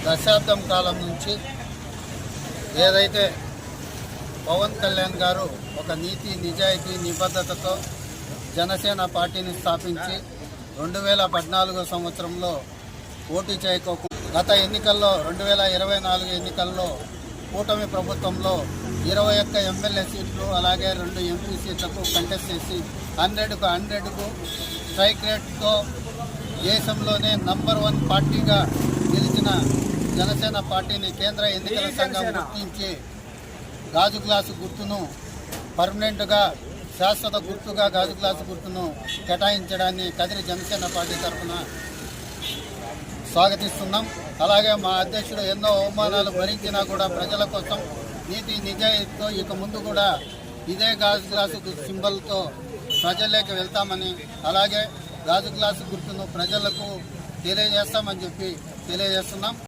దశాబ్దం కాలం నుంచి ఏదైతే పవన్ కళ్యాణ్ గారు ఒక నీతి నిజాయితీ నిబద్ధతతో జనసేన పార్టీని స్థాపించి 2014 సంవత్సరంలో పోటీ చేయకోకుండా గత ఎన్నికల్లో 2024 ఎన్నికల్లో కూటమి ప్రభుత్వంలో 21 ఎమ్మెల్యే సీట్లు అలాగే 2 ఎంపీ సీట్లకు కంటెస్ట్ చేసి 100కు 100కు స్ట్రైక్ రేట్తో దేశంలోనే నంబర్ 1 పార్టీగా గెలిచిన జనసేన పార్టీని కేంద్ర ఎన్నికల సంఘం గుర్తించి గాజు గ్లాసు గుర్తును పర్మనెంట్గా శాశ్వత గుర్తుగా గాజు గ్లాసు గుర్తును కేటాయించడాన్ని కదిరి జనసేన పార్టీ తరఫున స్వాగతిస్తున్నాం. అలాగే మా అధ్యక్షుడు ఎన్నో అవమానాలు భరించినా కూడా ప్రజల కోసం నీతి నిజాయితీతో ఇక ముందు కూడా ఇదే గాజు గ్లాసు సింబల్తో ప్రజల్లోకి వెళ్తామని అలాగే గాజు గ్లాసు గుర్తును ప్రజలకు తెలియజేస్తామని చెప్పి తెలియజేస్తున్నాం.